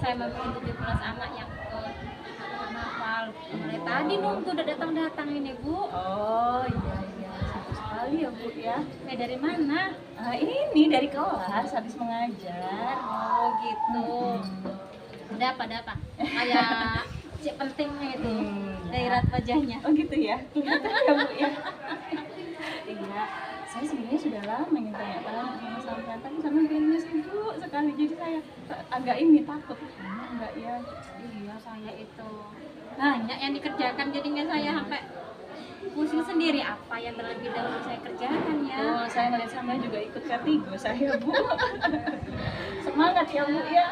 saya memilih 17 anak yang hafal. Mulai tadi nunggu udah datang ini Bu. Oh iya, sibuk sekali ya Bu ya. Dari mana? Ini dari kelas habis mengajar. Oh gitu. Ada apa? Kayak cek pentingnya itu daerah wajahnya. Oh gitu ya. Kelihatan ya Bu ya. Iya, saya sebenarnya sudah lama ingin tanya-tanya sama sampean, tapi sampean kayaknya sibuk sekali, jadi saya agak takut. Enggak ya? Iya, saya itu banyak yang dikerjakan, jadinya saya sampai pusing sendiri apa yang terlebih dahulu saya kerjakan ya. Oh, saya ngeliat sampean juga ikut vertigo saya Bu. Semangat ya Bu ya.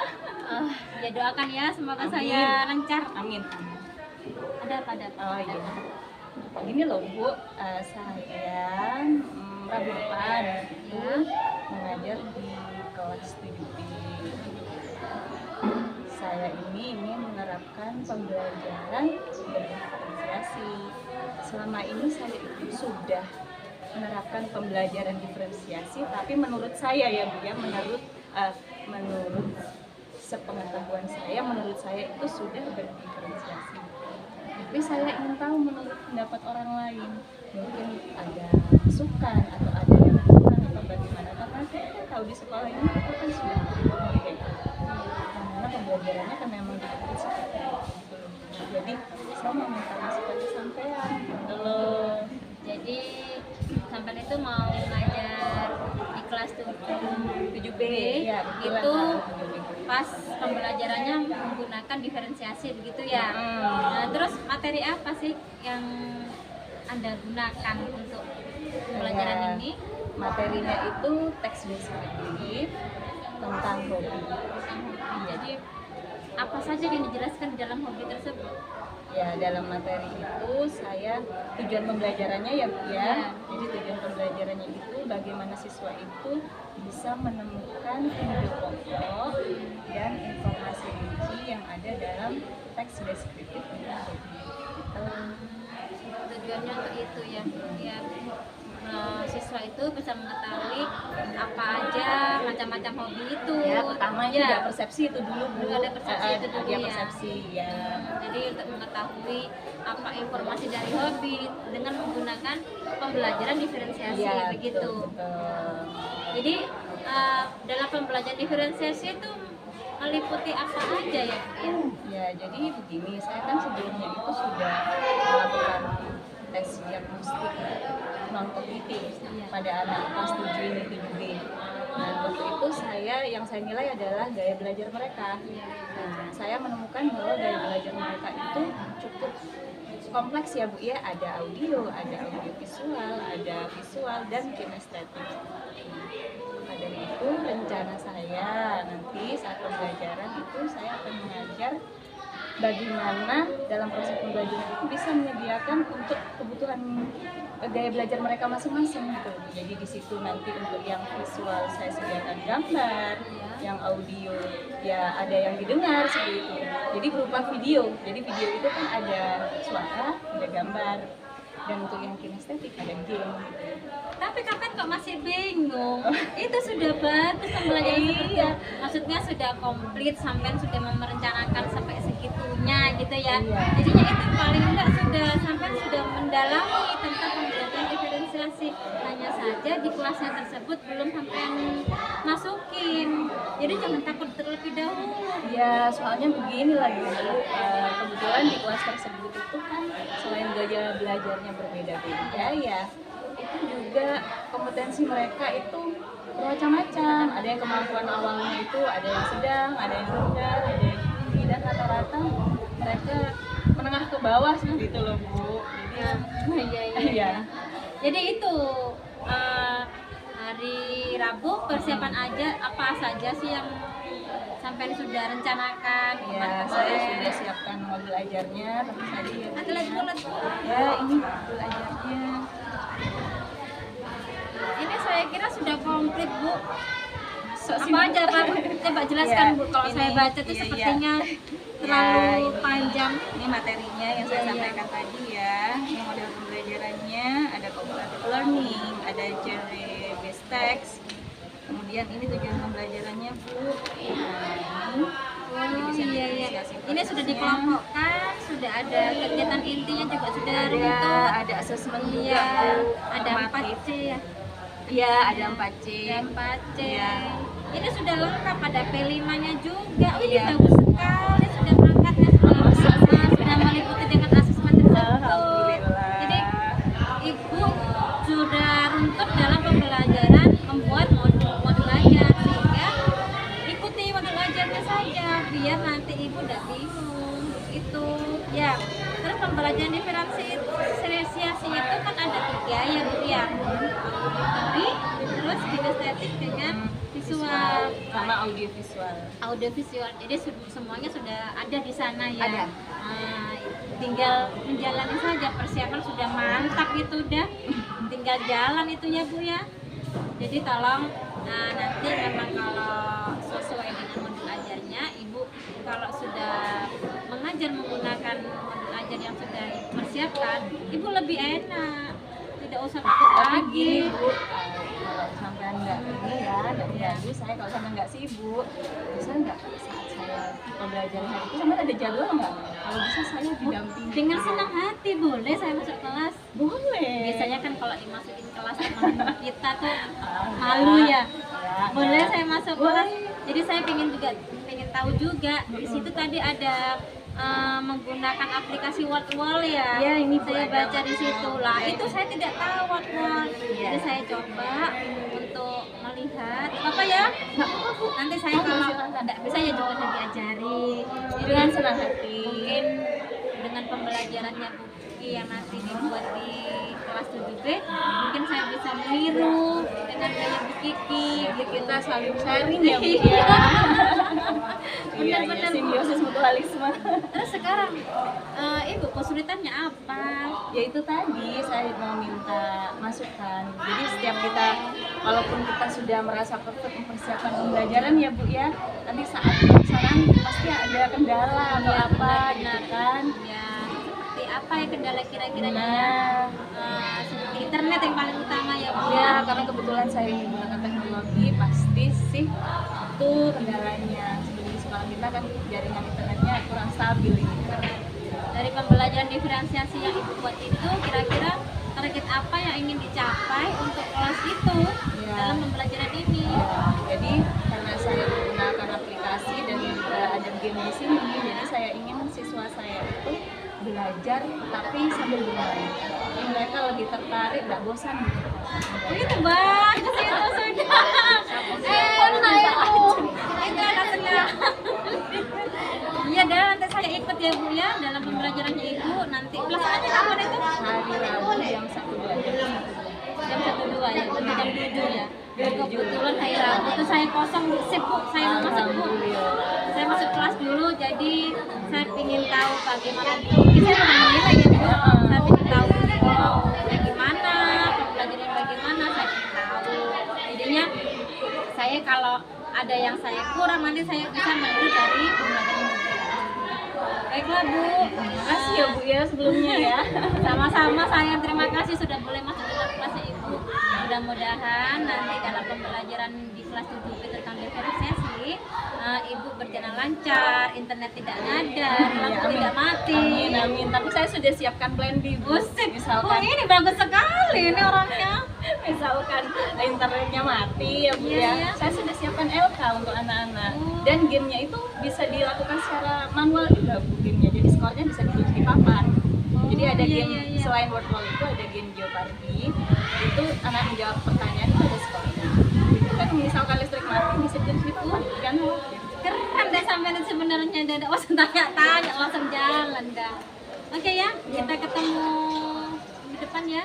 Ya doakan ya, semoga Amin. saya lancar. Amin. Ada apa? Oh iya. Ini loh Bu, saya Rabu depan itu mengajar di kelas 7B. Saya ini ingin menerapkan pembelajaran berdiferensiasi. Selama ini saya itu sudah menerapkan pembelajaran diferensiasi, tapi menurut saya ya Bu ya, menurut sepengetahuan saya, menurut saya itu sudah berdiferensiasi. Tapi saya ingin tahu menurut pendapat orang lain, mungkin ada masukan atau ada yang kurang atau bagaimana. Karena saya kan tahu di sekolah ini kita kan sudah karena pembelajarannya kan memang seperti itu. Jadi saya mau minta masukan ke sampean. Jadi sampean itu mau ngajar di kelas 7B ya, itu pas pembelajarannya menggunakan diferensiasi begitu ya. Nah, terus materi apa sih yang Anda gunakan untuk pembelajaran ini? Materinya itu teks deskriptif tentang hobi. Jadi apa saja yang dijelaskan di dalam hobi tersebut? Ya, dalam materi itu saya tujuan pembelajarannya ya Bu ya. Jadi tujuan pembelajarannya itu bagaimana siswa itu bisa menemukan ide pokok dan informasi kunci yang ada dalam teks deskriptif tentang hobi. Tujuannya untuk itu ya, biar siswa itu bisa mengetahui apa aja macam-macam hobi itu. Ya, pertamanya ada persepsi itu dulu Bu. Ada persepsi itu dulu ya. Persepsi ya. Jadi untuk mengetahui apa informasi dari hobi dengan menggunakan pembelajaran diferensiasi Ya, begitu. Betul. Jadi dalam pembelajaran diferensiasi itu meliputi apa aja ya? Ya, jadi begini, saya kan sebelumnya itu sudah melakukan tes diagnostik non kognitif pada anak kelas 7 ini 7B. Nah, waktu itu yang saya nilai adalah gaya belajar mereka. Nah, saya menemukan bahwa gaya belajar mereka itu cukup kompleks ya Bu ya, ada audio visual, ada visual dan kinestetik. Nah, dari itu rencana saya nanti saat pembelajaran itu saya akan mengajar bagaimana dalam proses pembelajaran itu bisa menyediakan untuk kebutuhan gaya belajar mereka masing-masing gitu. Jadi di situ nanti untuk yang visual saya sediakan gambar, yang audio ya ada yang didengar seperti itu. Jadi berupa video. Jadi video itu kan ada suara, ada gambar. Dan untuk yang kinestetik ada game. Tapi kapan kok masih bingung? Itu sudah bagus pembelajaran seperti itu. Maksudnya sudah komplit, sampai sudah merencanakan sampai segitunya gitu ya. Jadinya itu paling enggak sudah mendalami tentang pembelajaran diferensiasi. Hanya saja di kelasnya tersebut belum sampai masukin. Jadi jangan takut terlebih dahulu. Ya, soalnya begini lagi kebetulan di kelas tersebut itu kan selain gaya belajarnya berbeda-beda ya, itu juga kompetensi mereka itu bermacam-macam. Ada yang kemampuan awalnya itu ada yang sedang, ada yang rendah, ada yang tinggi, dan rata-rata mereka menengah ke bawah seperti itu loh Bu. Jadi iya. Jadi itu hari Rabu persiapan aja apa saja sih yang sampai sudah rencanakan? Ya, saya sudah siapkan mobil ajarnya, tapi tadi ya. Ya, ini mobil ajarnya. Ini saya kira sudah komplit Bu. Apa aja Pak? Coba jelaskan Bu. Kalau saya baca itu sepertinya terlalu panjang. Ini materinya yang saya sampaikan tadi ya. Ini model pembelajarannya, ada cooperative learning, ada genre based text. Kemudian ini tujuan pembelajarannya Bu. Nah, ini iya. diferensiasi Ini sudah prosesnya. dikelompokkan, sudah ada kegiatan intinya juga sudah Ada runtut. asesmen juga, Iya, Bu. ada Formatif. 4C ya. Iya, ada 4C. Ada 4C. Iya. Ini sudah lengkap, ada P5-nya juga. Oh, ini Iya. bagus sekali, sudah perangkatnya sudah meliputi dengan asesmen tersebut. Alhamdulillah. Jadi Ibu sudah runtut dalam pembelajaran membuat modul ajar, sehingga ikuti modul ajarnya saja biar nanti Ibu tidak bingung itu ya. Terus pembelajaran diferensiasi itu kan ada 3 ya Bu ya, auditory, terus kinestetik dengan visual, sama audiovisual. audiovisual. Jadi semuanya sudah ada di sana ya. Ada. Nah, tinggal menjalani saja, persiapan sudah mantap itu udah. Tinggal jalan itu ya Bu ya. Jadi tolong nanti memang kalau sesuai dengan modul ajarnya, Ibu kalau sudah mengajar menggunakan modul ajar yang sudah dipersiapkan, Ibu lebih enak. Tidak usah takut Tapi lagi. gini Bu, kalau sampai nggak ini ya, nggak diganggu saya, kalau sampai nggak sibuk, bisa nggak saat saya pembelajaran hari itu sampai ada jadwal nggak? Kalau bisa saya didampingi. Dengan senang hati boleh saya masuk kelas. Boleh. Biasanya kan kalau dimasukin kelas teman kita tuh Ah, malu ya. ya, Boleh ya. saya masuk kelas. Jadi saya pengen tahu juga. Di situ tadi ada menggunakan aplikasi Wordwall ya. Iya, ini Bu, saya ada baca di situ Wordwall. lah. Itu saya tidak tahu Wordwall. Iya. Jadi saya coba untuk melihat. Apa ya? Nggak apa-apa Bu. Nanti saya kalau Silakan. tidak bisa ya juga saya diajari. Dengan senang hati. Mungkin dengan pembelajarannya Bu Kiki yang nanti dibuat di kelas 7B, mungkin saya bisa meniru dengan gaya Bu Kiki. Jadi kita saling sharing ya Bu ya. Iya, Benar-benar, Bu. simbiosis mutualisme. Terus sekarang Ibu kesulitannya apa? Ya itu tadi saya mau minta masukan. Jadi setiap kita, walaupun kita sudah merasa perfect mempersiapkan pembelajaran ya Bu ya, nanti saat pelaksanaan pasti ada kendala atau Iya, apa benar. gitu kan. Ya, seperti apa ya kendala kira-kiranya? Nah, Seperti internet yang paling utama ya Bu ya karena kebetulan saya menggunakan teknologi, pasti sih itu kendalanya. Seperti di sekolah kita kan jaringan internetnya kurang stabil ini. Dari pembelajaran diferensiasi yang Ibu buat itu, kira-kira target apa yang ingin dicapai untuk kelas itu Ya. dalam pembelajaran ini? Jadi karena saya menggunakan aplikasi dan juga ada game di sini, jadi saya ingin siswa saya itu belajar tapi sambil bermain. Jadi mereka lebih tertarik, nggak bosan gitu. Itu bagus itu sudah. Itu anak senang. Iya, dan nanti saya ikut ya Bu ya dalam pembelajarannya Ibu. Nanti pelaksanaannya kapan itu? Hari Rabu jam 1 Jam 1.2 ya, jam 7 ya. Kebetulan hari Rabu itu saya kosong, sip Bu, saya mau masuk Bu. Saya masuk kelas dulu, jadi saya ingin tahu bagaimana saya mau menilai ya Bu. Saya ingin tahu bagaimana pembelajaran, bagaimana saya ingin tahu. Jadinya saya kalau ada yang saya kurang, nanti saya bisa meniru dari pembelajaran Bu. Baiklah Bu, Terima kasih ya Bu ya sebelumnya ya. sama-sama, saya terima kasih sudah boleh masuk dalam kelasnya Ibu. Mudah-mudahan nanti dalam pembelajaran di kelas 7B tentang diferensiasi, Ibu berjalan lancar, internet tidak ngadar, lampu amin. tidak mati. Amin, amin. Tapi saya sudah siapkan plan B Bu. Usip, Misalkan ini bagus sekali ini orangnya. misalkan internetnya mati ya Bu Iya, ya, iya. saya sudah siapkan LK untuk anak-anak. Oh. Dan gamenya itu bisa dilakukan secara manual juga Bu gamenya, jadi skornya bisa ditulis di papan. Jadi ada iya, game iya, iya. selain Wordwall itu ada game Jeopardy, itu anak menjawab pertanyaan itu ada skornya. Itu kan misalkan listrik mati bisa ditulis di papan kan. Keren deh sampai sebenarnya tidak usah tanya-tanya, langsung jalan dah. Oke ya, kita ketemu di depan ya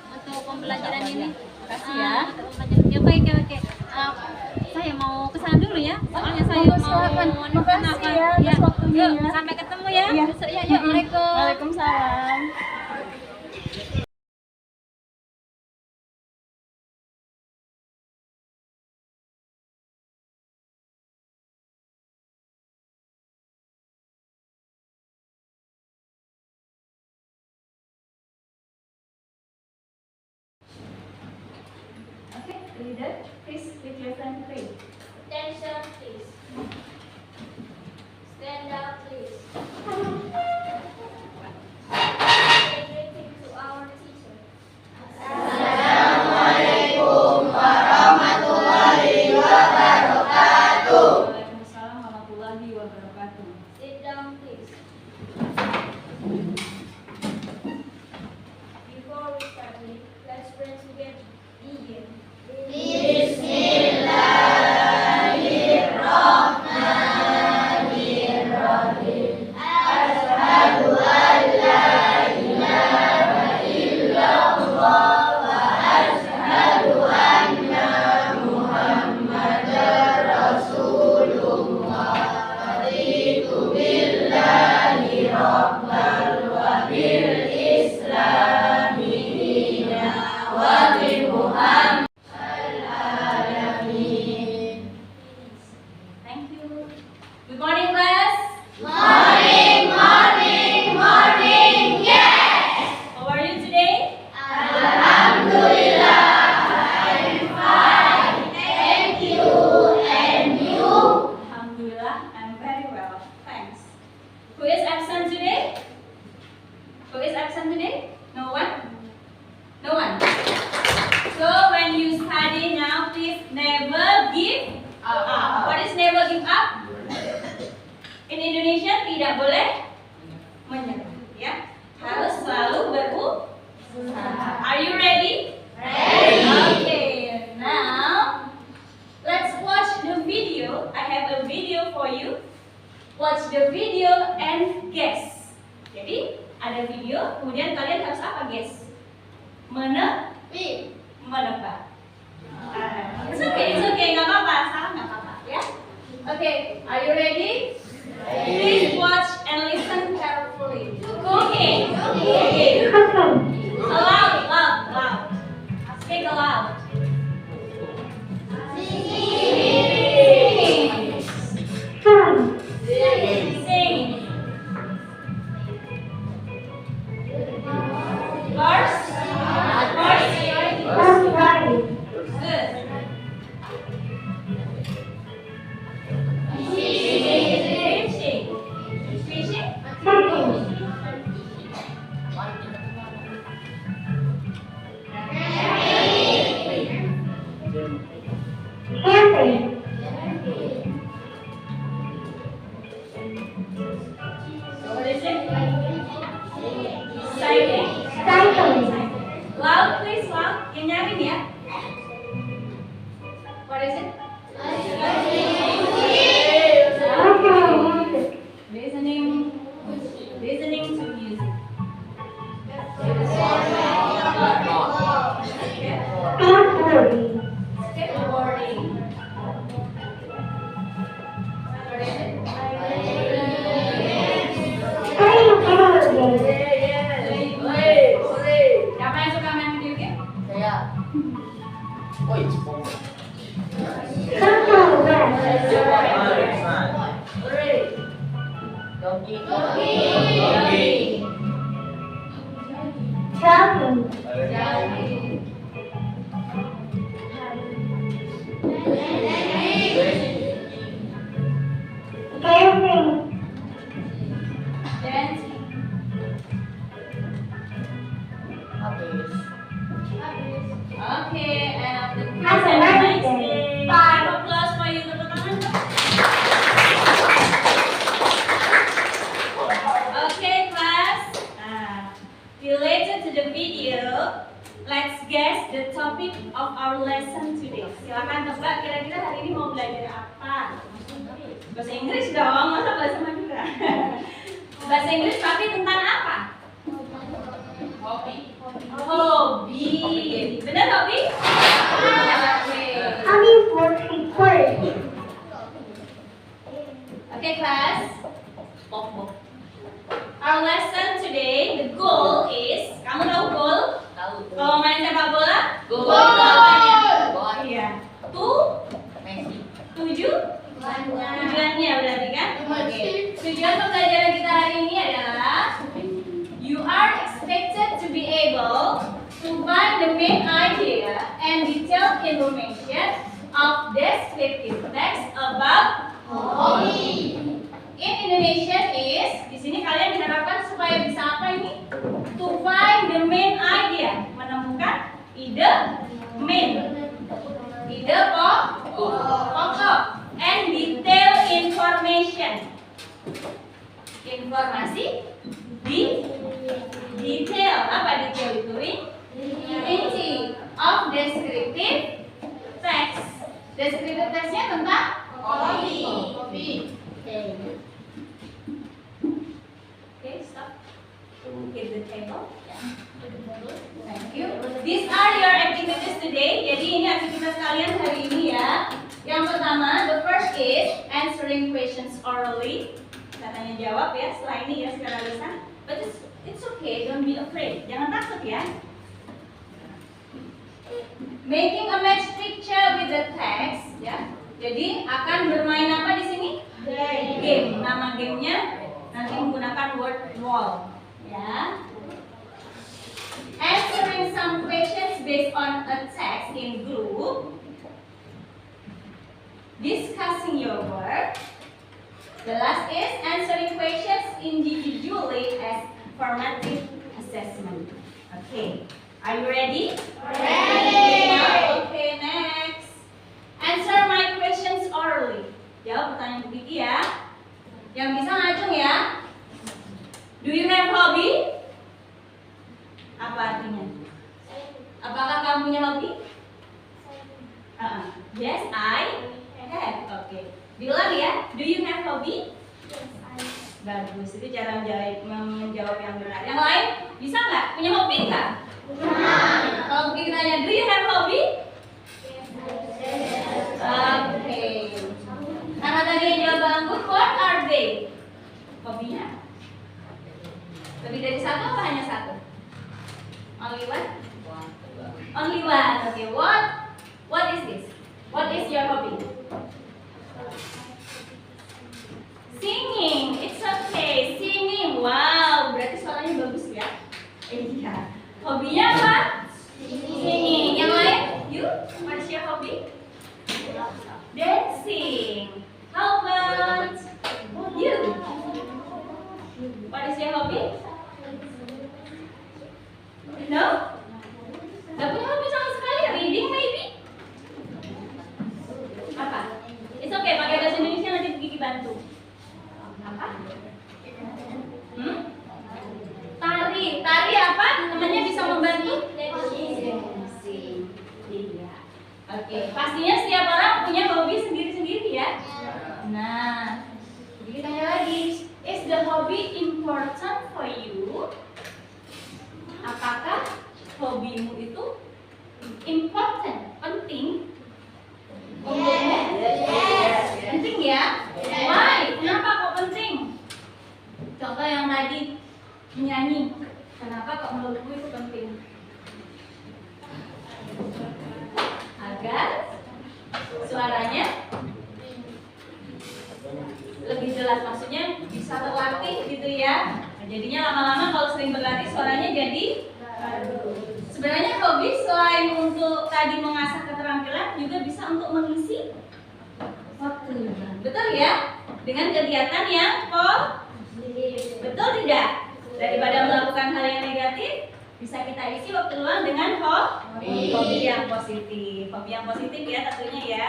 untuk pembelajaran ini. Kasih ya. Untuk pembelajaran. Ya baik, oke. Saya mau ke sana dulu ya. Soalnya saya Monggo, mau silakan. menemukan Makasih ya atas waktunya Yuk, ya. sampai ketemu ya. Iya. Besok ya, yuk. Waalaikumsalam. Waalaikumsalam. Okay, leader, please with your friend pray. Attention please. Stand Good morning, class. Morning, morning, morning, yes! How are you today? Alhamdulillah, I'm fine. Thank you, and you? Alhamdulillah, I'm very well. Thanks. Who is absent today? Who is absent today? No one? No one. So when you study now, please never give up. What is never give up? In Indonesia tidak boleh menyerah, ya. Harus selalu berusaha. Are you ready? Ready. Okay. Now let's watch the video. I have a video for you. Watch the video and guess. Jadi ada video, kemudian kalian harus apa, guess? Menebak. It's okay, nggak apa-apa, salah nggak apa-apa, ya. Okay, are you ready? Please watch and listen carefully. Okay. Loud. Speak aloud. Sing. Horse. Good. Fishing. What is it? Cycling. Loud, please, loud. Yang nyaring ya. What is it? Listening to music. Skateboarding. What is it? Siapa yang suka main video game? Dancing. Okay, and after this, have a nice day. Round of applause for you, tepuk tangan. Okay, class. Related to the video, let's guess the topic of our lesson today. Silakan tebak kira-kira hari ini mau belajar apa? Bahasa Inggris dong, masa bahasa Madura? Bahasa Inggris tapi tentang apa? Hobi. Benar hobi? Okay, class. Our lesson today, the goal is, kamu tahu goal? Kalau main sepak bola? Iya. Tujuannya berarti kan? Tujuan pembelajaran kita hari ini adalah you are expected to be able to find the main idea and detailed information of descriptive text about hobby. In Indonesian is, di sini kalian diharapkan supaya bisa apa ini? To find the main idea, menemukan ide main, ide pokok, and detail information. Informasi detail. Apa detail itu? Inti of descriptive text. Descriptive textnya tentang hobby. Okay, stop. Hit the table. Thank you. These are your activities today. Jadi ini aktivitas kalian hari ini ya. Yang pertama, the first is answering questions orally. Kita tanya jawab ya setelah ini ya secara lisan. But it's okay, don't be afraid. Jangan takut ya. Making a match picture with the text ya. Jadi akan bermain apa di sini? Game. game. Nama gamenya nanti menggunakan word wall. Ya. Answering some questions based on a text in group. Discussing your work. The last is answering questions individually as formative assessment. Okay, are you ready? Ready. Okay, next. Answer my questions orally. Jawab pertanyaan Bu Kiki ya. Yang bisa ngacung ya. Do you have hobby? Apa artinya? Apakah kamu punya hobi? Yes, I have. Okay. Bilang ya, do you have hobby? Bagus, itu cara menjawab yang benar. Yang lain bisa nggak? Punya hobi nggak? Kalau kita tanya, do you have hobby? Oke. Karena tadi yang jawab bagus, what are they? Hobinya? Lebih dari satu apa hanya satu? Only one? Only one. Okay. What is this? What is your hobby? Singing. It's okay. Singing. Wow. Berarti suaranya bagus ya? Iya. Hobinya apa? Singing. Yang lain? You? What is your hobby? Dancing. How about you? What is your hobby? No? Gak punya hobi sama sekali? Reading maybe? Apa? It's okay, pakai bahasa Indonesia nanti Gigi bantu. Apa? Tari. Tari apa? Namanya bisa membantu? Dancing. Iya. Oke, pastinya setiap orang punya hobi sendiri-sendiri ya. Nah, jadi tanya lagi, is the hobby important for you? Apakah hobimu itu important, penting? Penting ya? Why? Kenapa kok penting? Contoh yang tadi menyanyi. Kenapa kok menurutmu itu penting? Agar suaranya lebih jelas, maksudnya bisa terlatih gitu ya. Nah, jadinya lama-lama kalau sering berlatih suaranya jadi sebenarnya hobi selain untuk tadi mengasah keterampilan juga bisa untuk mengisi waktu. Betul ya? Dengan kegiatan yang positif. Betul tidak? Daripada melakukan hal yang negatif, bisa kita isi waktu luang dengan hobi yang positif. Hobi yang positif ya tentunya ya.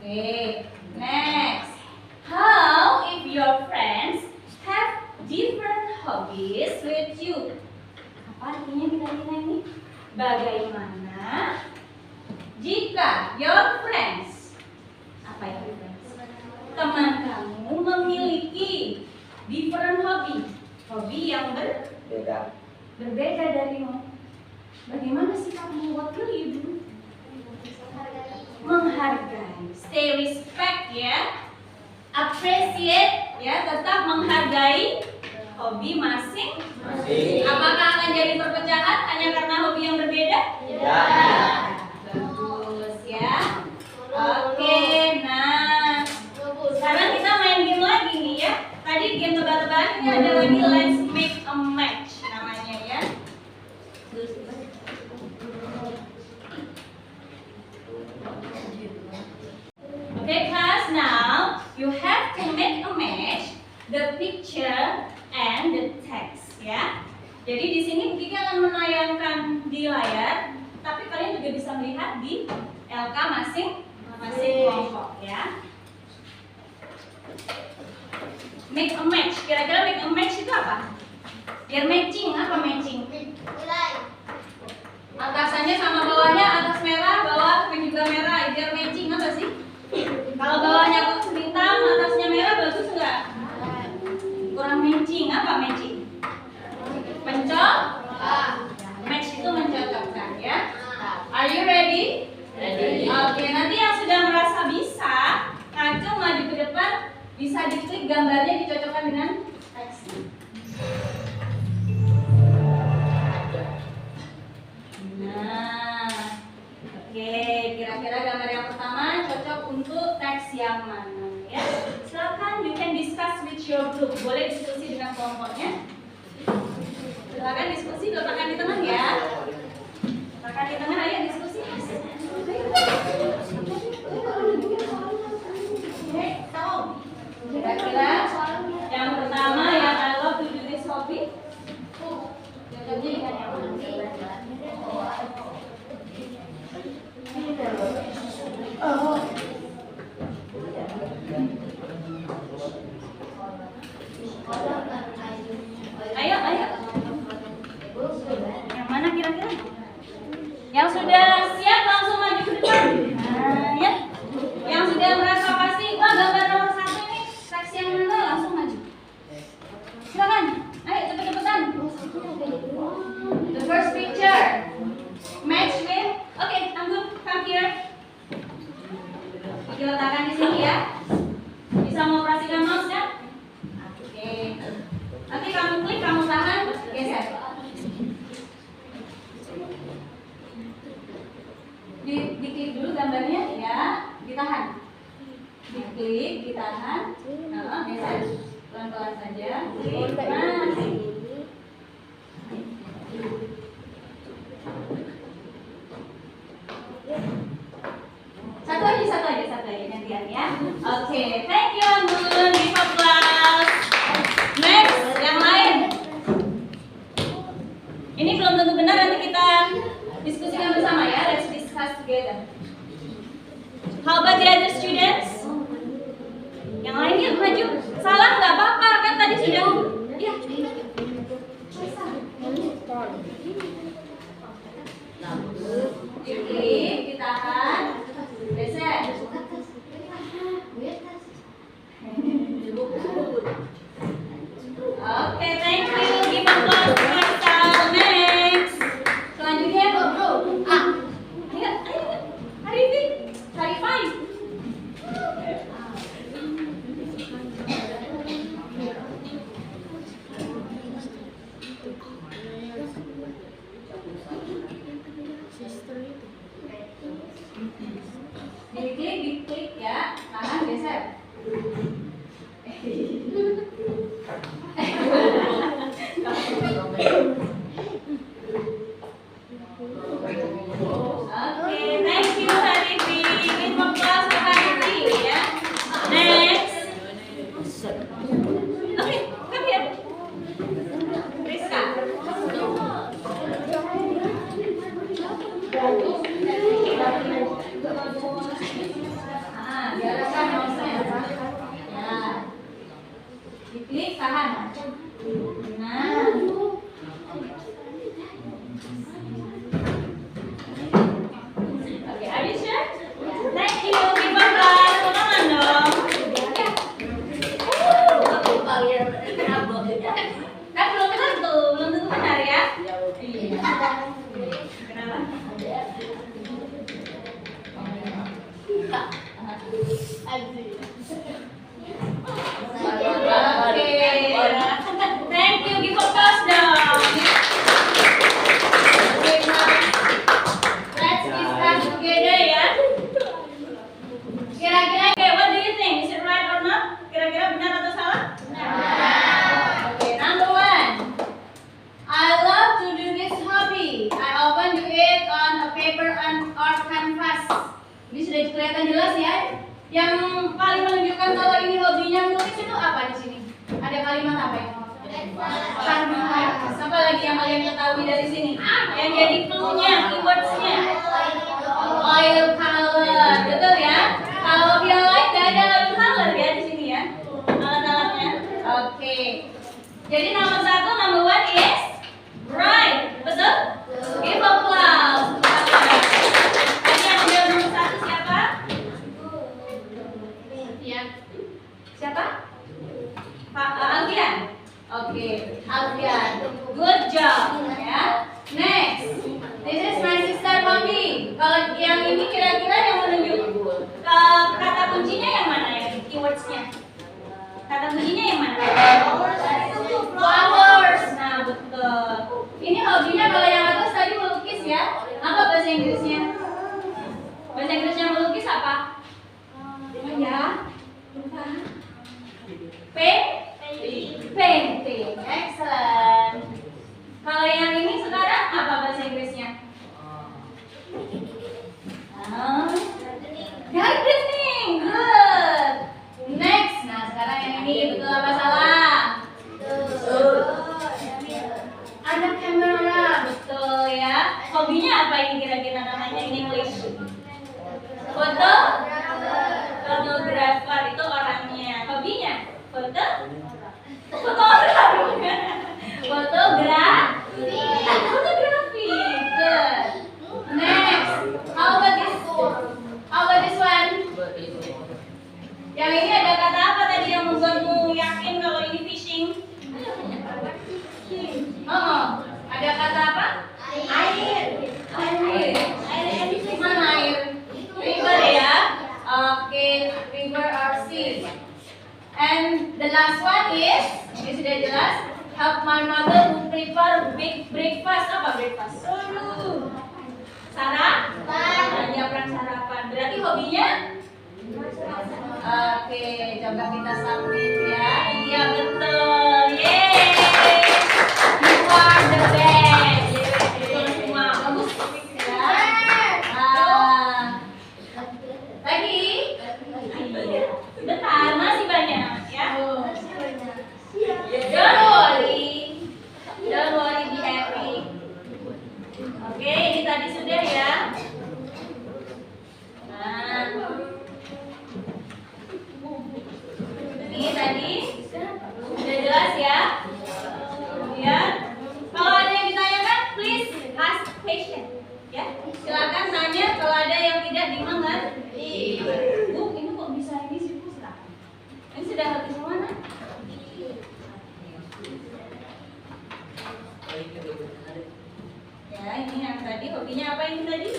Oke, next. How if your friends have different hobbies with you? Apa artinya kira-kira ini? Bagaimana jika your friends, apa itu friends? Teman kamu memiliki different hobi yang berbeda darimu. Bagaimana sikapmu? What will you do? Menghargai, stay respect ya, appreciate ya, tetap menghargai hobi masing. Apakah akan jadi perpecahan hanya karena hobi yang berbeda? Tidak. Bagus ya. Oke, nah sekarang kita main game lagi nih ya. Tadi game tebak-tebakan, ini ada lagi let's make a match namanya ya. Okay, class, now you have to make a match the picture and the text ya. Jadi di sini Kiki akan menayangkan di layar, tapi kalian juga bisa melihat di LK masing-masing kelompok ya. Make a match. Kira-kira make a match itu apa? Biar matching. Apa matching? Atasannya sama bawahnya, atas merah, bawah juga merah. Biar matching apa sih? Kalau bawahnya hitam, atasnya merah, bagus nggak? Kurang matching. Apa matching? Match itu mencocokkan ya. Are you ready? Ready. Oke, nanti yang sudah merasa bisa, ngacung maju ke depan, bisa diklik gambarnya dicocokkan dengan teksnya. Nah, oke, kira-kira gambar yang pertama cocok untuk teks yang mana ya? Silakan, you can discuss your group. Boleh diskusi dengan kelompoknya. Silakan diskusi, letakkan di tengah ya. Letakkan di tengah, ayo diskusi. Oke, tahu. Kira-kira yang pertama yang I love to do this hobby. Ayo, ayo. Yang mana kira-kira? Yang sudah siap langsung maju ke depan. Nah, ya. Yang sudah merasa pasti, wah gambar nomor 1 ini seksi yang mana, langsung maju. Silakan. Ayo cepet-cepetan. The first picture. Match with. Oke, Anggun, come here. Kita letakkan di sini ya. Bisa mengoperasikan mouse ya? Oke. Nanti kamu klik, kamu tahan, geser. Diklik dulu gambarnya ya, ditahan. Diklik, ditahan. Nah, geser. Pelan-pelan saja. Klik. Nah. Satu aja gantian ya. Oke, thank you Anggun. Give applause. Next, yang lain. Ini belum tentu benar, nanti kita diskusikan bersama ya. Let's discuss together. How about the other students? Yang lain yuk maju. Salah nggak apa-apa kan tadi sudah. Ya. Diklik, ditahan, geser. Oke, thank you. Give applause to Faisal. Next. Selanjutnya, bro. Ayo, Arifin, Arifin. Diklik ya, tangan geser. Oke, thank you Harifi. Give applause to Harifi ya. Next. Oke, come here. Rizka. Biarkan mouse-nya. Ya. Diklik, tahan. Nah. Oke, are you sure? Thank you. Give applause. Tangan dong. Kan belum tentu benar ya. Kenapa? Thank you, give applause dong. Let's discuss together ya. Kira-kira, what do you think? Is it right or not? Kira-kira benar atau salah? Benar. Okay, number 1. I love to do this hobby. I often do it on a paper or canvas. Ini sudah kelihatan jelas ya. Yang paling menunjukkan kalau ini hobinya melukis itu apa di sini? Ada kalimat apa ya? Canvas. Apa lagi yang kalian ketahui dari sini? Yang jadi clue-nya, keywords-nya. Oil color, betul ya? Kalau yang lain nggak ada oil color ya di sini ya? Alat-alatnya. Oke. Jadi nomor 1, number 1 is right, betul? Give applause. Tadi yang udah nomor 1 siapa? Siapa? Pak Alfian. Oke, Alfian. Good job ya. Next. This is my sister Bobby. Kalau yang ini kira-kira yang menunjuk kata kuncinya yang mana ya? Keywords-nya. Kata kuncinya yang mana? Flowers. Nah, betul. Ini hobinya kalau yang atas tadi melukis ya. Apa bahasa Inggrisnya? Bahasa Inggrisnya melukis apa? Ya. Lupa. Ini betul apa salah? Betul. Ada kamera, betul ya. Hobinya apa ini kira-kira namanya in English? Foto? Fotografer itu orangnya. Hobinya? Foto? Foto orang. Fotografi. Good. Next. How about this? How about this one? Yang ini ada kata apa tadi yang membuatmu yakin kalau ini fishing? Oh, ada kata apa? Air. Mana air? River ya. Oke, river or sea. And the last one is, ini sudah jelas. Help my mother who prepare big breakfast. Apa breakfast? Sarapan. Nyiapkan sarapan. Berarti hobinya? Oke, coba kita submit ya. Iya betul. Yeay. You are the best. Betul semua. Bagus ya. Lagi? Bentar, masih banyak ya. Don't worry, be happy. Oke, ini tadi sudah ya. Nah, ini tadi sudah jelas ya. Ya, kalau ada yang ditanyakan, please ask question. Ya, silakan tanya kalau ada yang tidak dimengerti. Bu, ini kok bisa ini sih Bu? Silakan. Ini sudah ngerti semua nak? Ya, ini yang tadi hobinya apa ini tadi?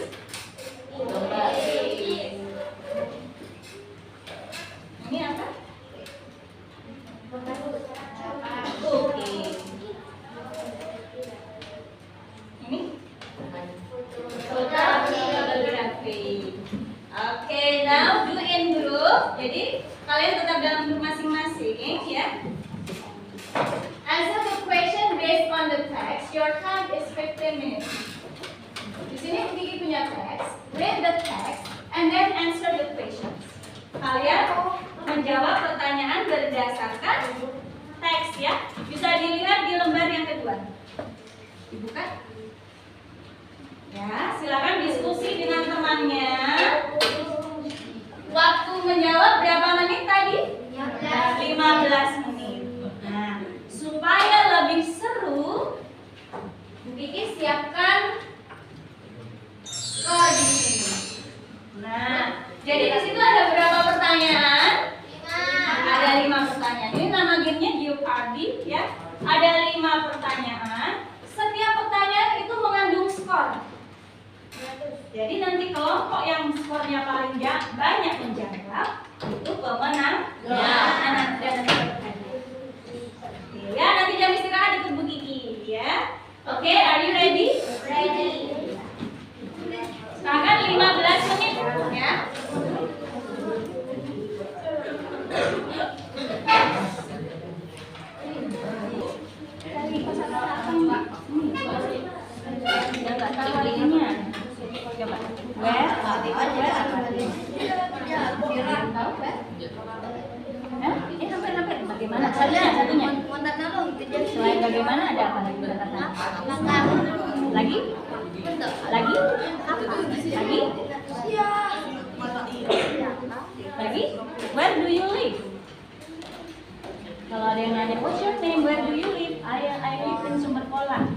Ini apa? Oke. Ini? Fotografi. Oke, now do in group. Jadi kalian tetap dalam grup masing-masing ya. Answer the question based on the text. Your time is 15 minutes. Di sini Kiki punya teks. Read the text and then answer the questions. Kalian menjawab pertanyaan berdasarkan teks ya. Bisa dilihat di lembar yang kedua. Dibuka. Ya, silakan diskusi dengan temannya. Waktu menjawab berapa menit tadi? 15 menit. Nah, supaya lebih seru, Bu Kiki siapkan skor di sini. Nah, jadi di situ ada berapa pertanyaan? Ada 5 pertanyaan. Ini nama gamenya Jeopardy ya. Ada 5 pertanyaan. Setiap pertanyaan itu mengandung skor. Jadi nanti kelompok yang skornya paling banyak menjawab itu pemenang. Ya, nanti jam istirahat ikut Bu Kiki ya. Oke, are you ready? Ready. Sekarang 15 menit ya. Udah nggak tahu ininya. Coba. Where? Ini hampir bagaimana? Satunya. Selain bagaimana ada apa lagi kata-kata? Lagi? Lagi? Lagi? Lagi? Where do you live? Kalau ada yang nanya, what's your name? Where do you live? I live in Sumberkola.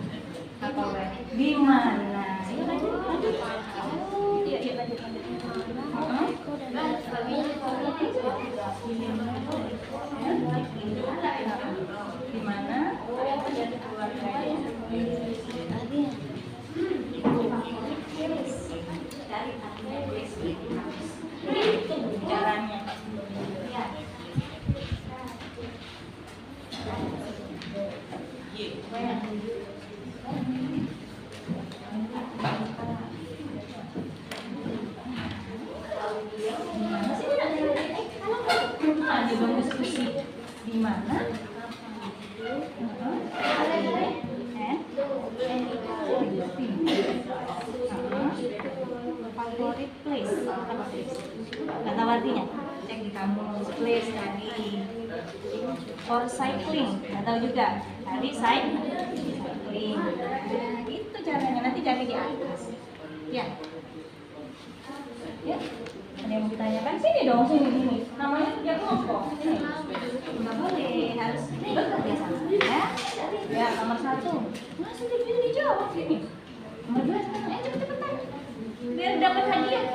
Apa where? Di mana? Ayo lanjut. Iya lanjut. Di mana? Itu caranya. Dibangun diskusi di mana? Favorit place. Kata artinya? Cek di kamus place tadi. for cycling, nggak tahu juga. Tadi cycling. Nah, gitu caranya. Nanti cari di atas. Ya. Ya. Ada yang mau ditanyakan? Sini dong, sini. Namanya kerja kelompok. Sini. Nggak boleh, harus bekerja sama. Ya. Ya, nomor 1. Nah, sudah bisa dijawab sini. Nomor 2 sekarang. Ayo cepet-cepetan. Biar dapat hadiah.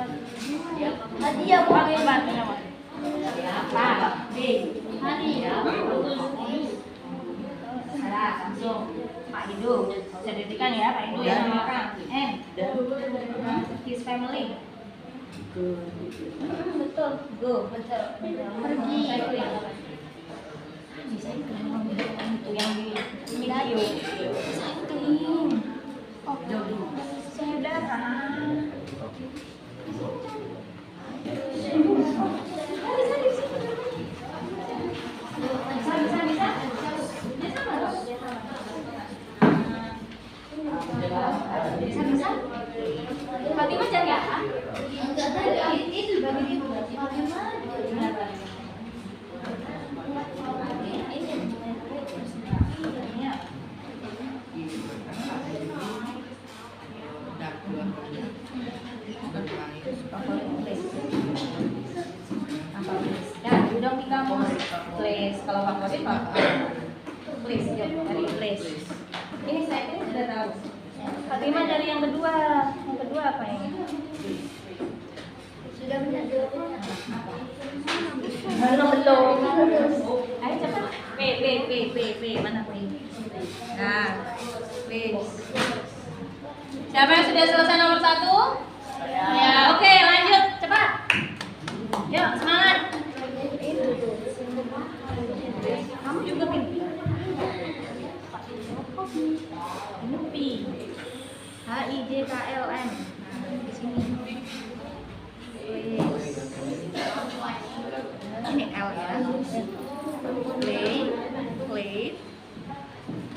Hadiah pakai bantu nama. Apa? B. Hadiah. Salah, langsung. Pak Hidu. Bisa ditikan ya, Pak Hidu ya nama orang. N. His family. Betul. Go. Betul. Pergi. Bisa itu yang di video. Cycling. Oh, saudara. Bisa. Fatimah cari apa? Itu bagi dong di kamus. Please, kalau favorit apa? Please, dari please. Ini saya ini sudah tahu. Fatimah dari yang kedua. Yang kedua apa ini? Sudah benar jawabannya. Belum. Ayo cepat. P. Mana P? Nah, please. Siapa yang sudah selesai nomor 1? Ya, oke, lanjut, cepat. Yuk, semangat. Kamu juga pintar. Ini P. HIJKLM. Di sini. Ini L ya. Play.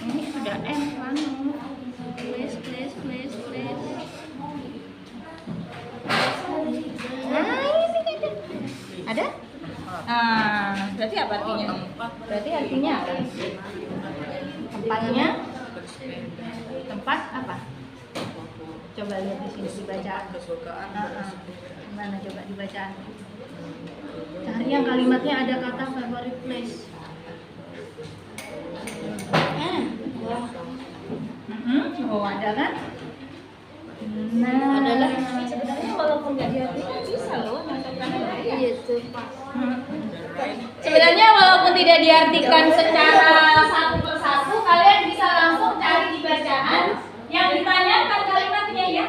Ini sudah M kan? Please. Nah, ini ada. Nah, berarti apa artinya? Berarti artinya apa? Tempatnya? Tempat apa? Coba lihat di sini dibaca. Gimana coba dibaca? Cari yang kalimatnya ada kata favorite place. Oh, ada kan? Nah, adalah sebenarnya walaupun nggak diartikan bisa loh menentukan itu. Sebenarnya walaupun tidak diartikan secara satu persatu, kalian bisa langsung cari di bacaan yang ditanyakan kalimatnya ya.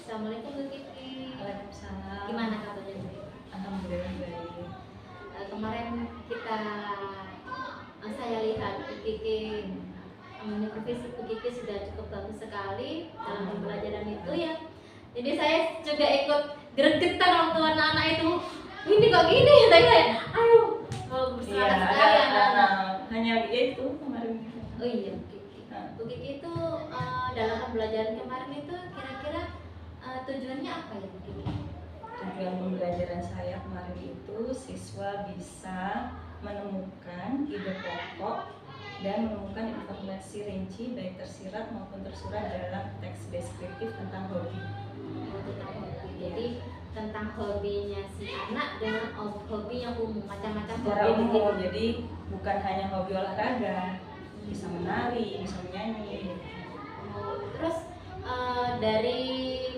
Assalamualaikum Bu Kiki. Waalaikumsalam. Gimana kabarnya Bu? Alhamdulillah baik. Kemarin saya lihat Bu Kiki profesi Bu Kiki sudah cukup bagus sekali dalam pembelajaran itu ya. Jadi saya juga ikut gregetan waktu anak-anak itu. Ini kok gini? Saya ayo. Bersemangat sekali anak-anak. Hanya dia itu kemarin. Oh iya Bu Kiki. Bu Kiki itu dalam pembelajaran kemarin itu kira-kira tujuannya apa ya Bu Kiki? Tujuan pembelajaran saya kemarin itu siswa bisa menemukan ide pokok dan menemukan informasi rinci baik tersirat maupun tersurat dalam teks deskriptif tentang hobi. Tentang hobi. Jadi tentang hobinya si anak dengan hobi yang umum, macam-macam Secara hobi umum, begitu. jadi bukan hanya hobi olahraga, bisa menari, bisa menyanyi. Terus dari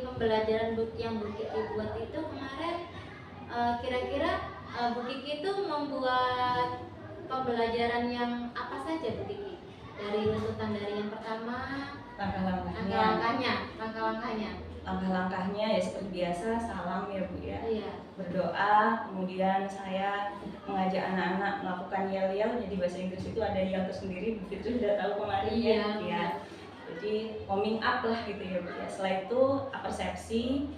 pembelajaran yang Bu Kiki buat itu kemarin kira-kira Bu Kiki itu membuat pembelajaran yang apa saja Bu Kiki? Dari runtutan dari yang pertama, Langkah-langkahnya ya seperti biasa, salam ya Bu ya. Iya. Berdoa, kemudian saya mengajak anak-anak melakukan yel-yel. Jadi bahasa Inggris itu ada yel tersendiri, Bu Fitri sudah tahu kemarin ya. Jadi warming up lah gitu ya Bu ya. Setelah itu persepsi,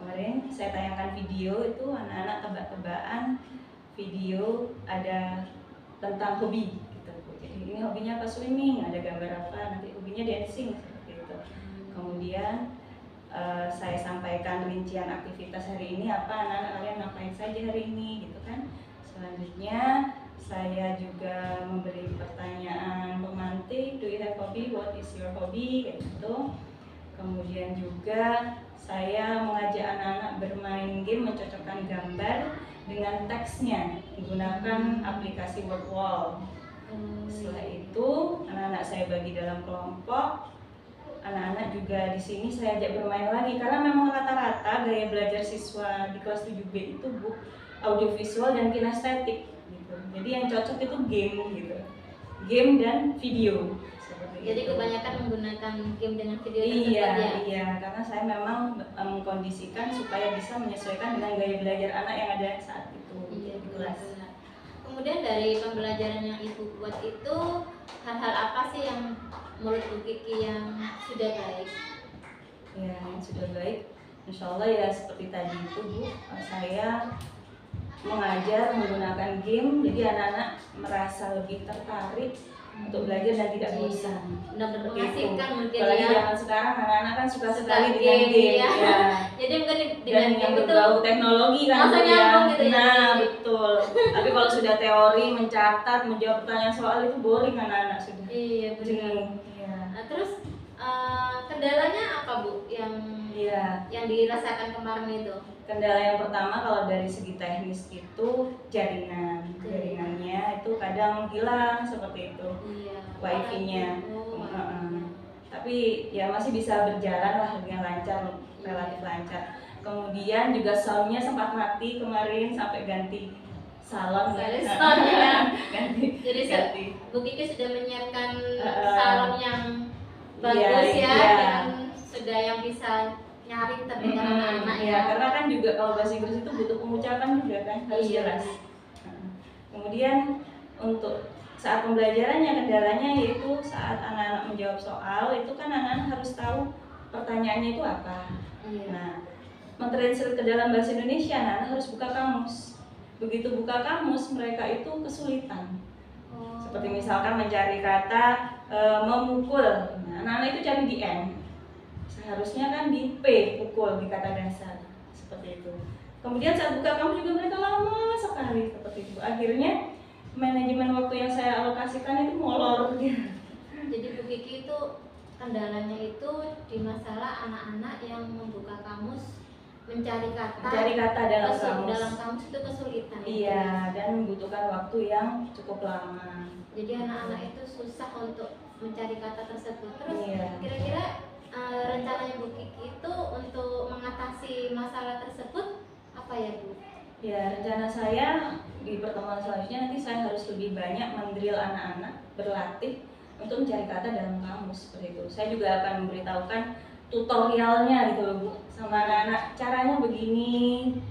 kemarin saya tayangkan video itu anak-anak tebak-tebakan video ada tentang hobi gitu Bu. Jadi ini hobinya apa, swimming, ada gambar apa, nanti hobinya dancing seperti itu. Kemudian menyampaikan rincian aktivitas hari ini apa, anak-anak kalian ngapain saja hari ini gitu kan. Selanjutnya saya juga memberi pertanyaan pemantik, do you have hobby, what is your hobby, kayak gitu. Kemudian juga saya mengajak anak-anak bermain game mencocokkan gambar dengan teksnya menggunakan aplikasi Wordwall. Setelah itu anak-anak saya bagi dalam kelompok. Anak-anak juga di sini saya ajak bermain lagi karena memang rata-rata gaya belajar siswa di kelas 7B itu audiovisual dan kinestetik gitu. Jadi yang cocok itu game gitu. Game dan video. Jadi kebanyakan menggunakan game dengan video tersebut Iya, ya? iya, karena saya memang mengkondisikan supaya bisa menyesuaikan dengan gaya belajar anak yang ada saat itu Iya, di kelas. benar. Kemudian dari pembelajaran yang Ibu buat itu, hal-hal apa sih yang menurut Bu Kiki yang sudah baik? Ya, yang sudah baik, insya Allah ya seperti tadi itu Bu, saya mengajar menggunakan game, jadi anak-anak merasa lebih tertarik untuk belajar dan tidak bosan. Benar-benar Seperti itu. mengasihkan mungkin Apalagi ya. zaman sekarang anak-anak kan suka Suka sekali dengan game, game, ya. ya. Jadi mungkin Dan dengan yang game itu berbau teknologi kan langsung Bu, ya. nyambung gitu ya. Nah betul. Tapi kalau sudah teori, mencatat, menjawab pertanyaan soal itu boring anak-anak sudah. iya benar. Jenuh. Ya. Nah, terus kendalanya apa Bu Iya. yang dirasakan kemarin itu? Kendala yang pertama kalau dari segi teknis itu jaringannya itu kadang hilang seperti itu, Iya. wifi-nya. Oh, Tapi ya masih bisa berjalan lah dengan lancar, relatif lancar. Kemudian juga soundnya sempat mati kemarin sampai ganti salon Salon, ya. ganti. Jadi Bu Kiki sudah menyiapkan Uh, salon yang bagus iya, ya, iya. dengan sudah yang bisa nyaring terdengar anak-anak Ya, ya. karena kan juga kalau bahasa Inggris itu butuh pengucapan juga kan, harus Iya. jelas. Kemudian untuk saat pembelajarannya kendalanya yaitu saat anak-anak menjawab soal itu kan anak-anak harus tahu pertanyaannya itu apa. Iya. Nah, mentranslate ke dalam bahasa Indonesia anak-anak harus buka kamus. Begitu buka kamus mereka itu kesulitan. Oh. Seperti misalkan mencari kata memukul. Nah, anak-anak itu cari di N. Seharusnya kan di P, pukul di kata dasar. Seperti itu. Kemudian saat buka kamus juga mereka lama sekali seperti itu. Akhirnya manajemen waktu yang saya alokasikan itu molor. Jadi Bu Kiki itu kendalanya itu di masalah anak-anak yang membuka kamus, mencari kata dalam kamus. dalam kamus itu kesulitan. Iya, dan membutuhkan waktu yang cukup lama. Jadi anak-anak itu susah untuk mencari kata tersebut. Terus Iya. kira-kira rencananya Bu Kiki itu untuk mengatasi masalah tersebut apa ya Bu? Ya, rencana saya di pertemuan selanjutnya nanti saya harus lebih banyak mendrill anak-anak berlatih untuk mencari kata dalam kamus seperti itu. Saya juga akan memberitahukan tutorialnya gitu loh Bu, sama anak-anak caranya begini,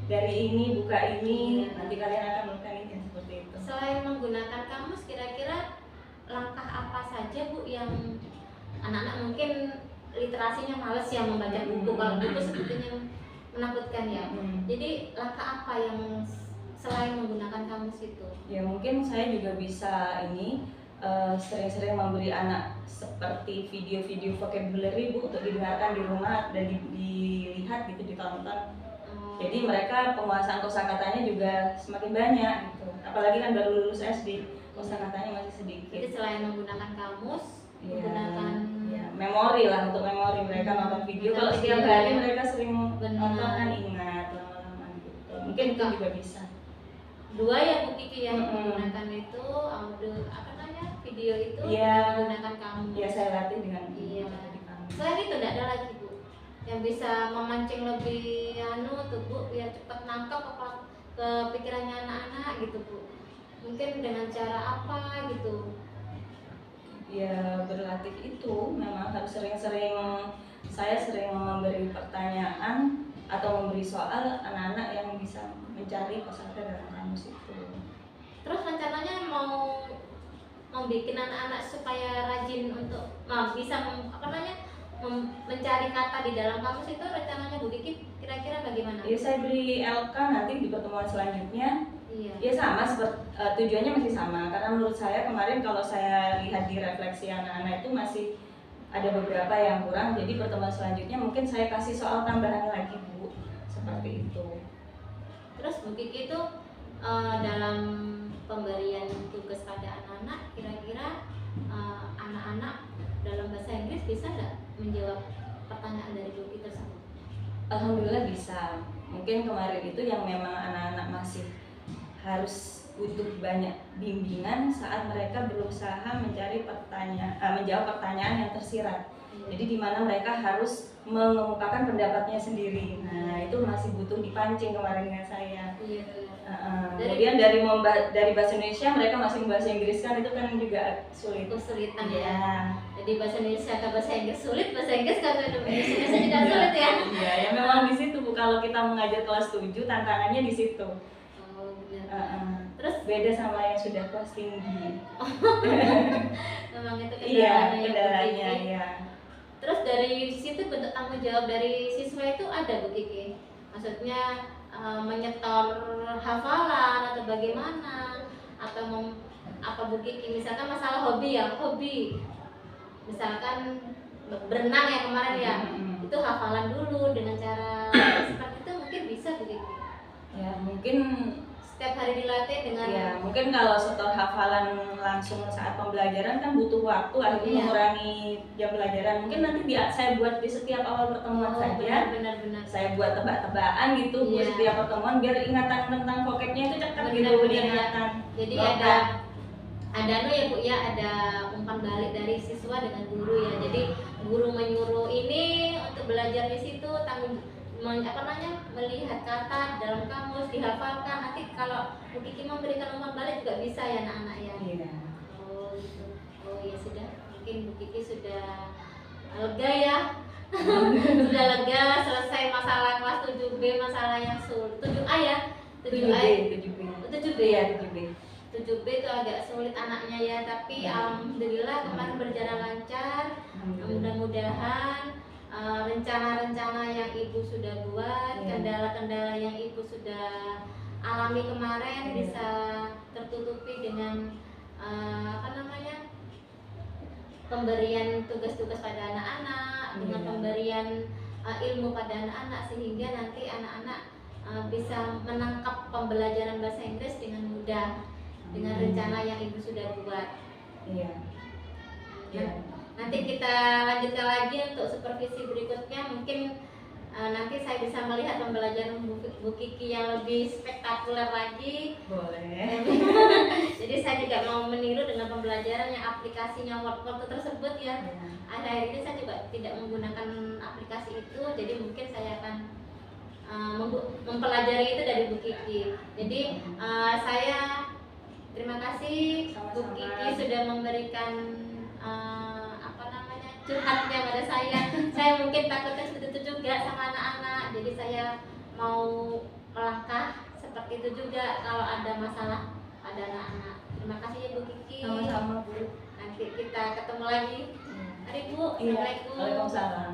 dari ini buka ini, nanti kalian akan melakukan ini seperti itu. Selain menggunakan kamus, kira-kira langkah apa saja Bu yang anak-anak mungkin literasinya males ya membaca buku, kalau buku sebetulnya menakutkan ya. Jadi langkah apa yang selain menggunakan kamus itu? Ya mungkin saya juga bisa ini sering-sering memberi anak seperti video-video vocabulary Bu untuk didengarkan di rumah dan dilihat gitu, ditonton. Jadi mereka penguasaan kosakatanya juga semakin banyak gitu. Apalagi kan baru lulus SD, kosakatanya masih sedikit. Jadi selain menggunakan kamus, Ya, menggunakan ya, memori lah, untuk memori mereka nonton video. Kalau Nonton setiap video, hari ya. mereka sering Benar. nonton kan ingat lama-lama gitu. Mungkin itu Kak. juga bisa. dua ya Bu Kiki yang Mm-mm. menggunakan itu audio apa namanya video itu Iya. menggunakan kamus. Ya saya latih dengan Iya. di kamus. Selain itu tidak ada lagi Bu yang bisa memancing lebih tuh Bu biar cepat nangkap ke pikirannya anak-anak gitu Bu. Mungkin dengan cara apa gitu? Ya berlatih itu memang harus sering-sering, saya sering memberi pertanyaan atau memberi soal anak-anak yang bisa mencari kosakata dalam kamus itu. Terus rencananya mau bikin anak-anak supaya rajin untuk bisa mencari kata di dalam kamus itu, rencananya Bu Kiki kira-kira bagaimana? Ya saya beri LK nanti di pertemuan selanjutnya. Iya. Ya sama, tujuannya masih sama karena menurut saya kemarin kalau saya lihat di refleksi anak-anak itu masih ada beberapa yang kurang, jadi pertemuan selanjutnya mungkin saya kasih soal tambahan lagi Bu, seperti itu. Terus Bu Kiki itu dalam pemberian tugas pada anak-anak, kira-kira anak-anak dalam bahasa Inggris bisa nggak menjawab pertanyaan dari Bu Kiki tersebut? Alhamdulillah bisa. Mungkin kemarin itu yang memang anak-anak masih harus butuh banyak bimbingan saat mereka berusaha mencari menjawab pertanyaan yang tersirat. Jadi di mana mereka harus mengemukakan pendapatnya sendiri. Nah, itu masih butuh dipancing kemarinnya saya. Iya. Kemudian dari bahasa Indonesia mereka masih bahasa Inggris kan itu kan juga sulit. Kesulitan Iya. ya. Jadi bahasa Indonesia ke bahasa Inggris sulit, bahasa Inggris ke bahasa Indonesia juga sulit ya. Iya, ya memang di situ Bu. Kalau kita mengajar kelas 7 tantangannya di situ. Oh, benar. Terus beda sama yang sudah kelas tinggi. Memang itu Iya, kendalanya ya, Bu kendalanya Kiki. ya. Terus dari situ bentuk tanggung jawab dari siswa itu ada Bu Kiki? Maksudnya menyetor hafalan atau bagaimana? Atau apa Bu Kiki? Misalkan masalah hobi ya, hobi. Misalkan berenang ya kemarin ya, itu hafalan dulu dengan cara seperti itu mungkin bisa Bu Kiki? Ya, mungkin Setiap hari dilatih dengan ya, mungkin kalau setor hafalan langsung saat pembelajaran kan butuh waktu, akhirnya Iya. mengurangi jam pelajaran. Mungkin nanti saya buat di setiap awal pertemuan saja. benar-benar. Saya buat tebak-tebakan gitu Bu, Iya. setiap pertemuan biar ingatan tentang vocabnya itu cepat gitu Benar-benar, ya. diingatan. Jadi Lokat. ada ya Bu ya, ada umpan balik dari siswa dengan guru ya. Jadi guru menyuruh ini untuk belajar di situ, melihat kata dalam kamus dihafalkan. Nanti kalau Bu Kiki memberikan umpan balik juga bisa ya anak-anak ya. Iya. Oh gitu. Oh ya sudah, mungkin Bu Kiki sudah lega ya. Sudah lega, selesai masalah kelas 7B, masalah yang sulit. 7A ya? 7A. 7B. 7B Iya, ya? 7B. 7B itu agak sulit anaknya ya, tapi alhamdulillah kemarin berjalan lancar. Mudah-mudahan rencana-rencana yang ibu sudah buat, kendala-kendala yang ibu sudah alami kemarin bisa tertutupi dengan pemberian tugas-tugas pada anak-anak, dengan pemberian ilmu pada anak-anak, sehingga nanti anak-anak bisa menangkap pembelajaran bahasa Inggris dengan mudah dengan rencana yang ibu sudah buat. Iya. Nanti kita lanjutkan lagi untuk supervisi berikutnya. Mungkin nanti saya bisa melihat pembelajaran Bu Kiki yang lebih spektakuler lagi. Boleh. Jadi saya juga mau meniru dengan pembelajaran yang aplikasinya Word tersebut ya. Akhir-akhir ini saya juga tidak menggunakan aplikasi itu, jadi mungkin saya akan mempelajari itu dari Bu Kiki. Jadi saya terima kasih Bu Kiki sudah memberikan curhatnya pada saya. Saya mungkin takutnya seperti itu juga sama anak-anak. Jadi saya mau melangkah seperti itu juga kalau ada masalah pada anak-anak. Terima kasih ya Bu Kiki. Sama-sama Bu. Nanti kita ketemu lagi. Mari Bu. Iya. Assalamualaikum. Waalaikumsalam.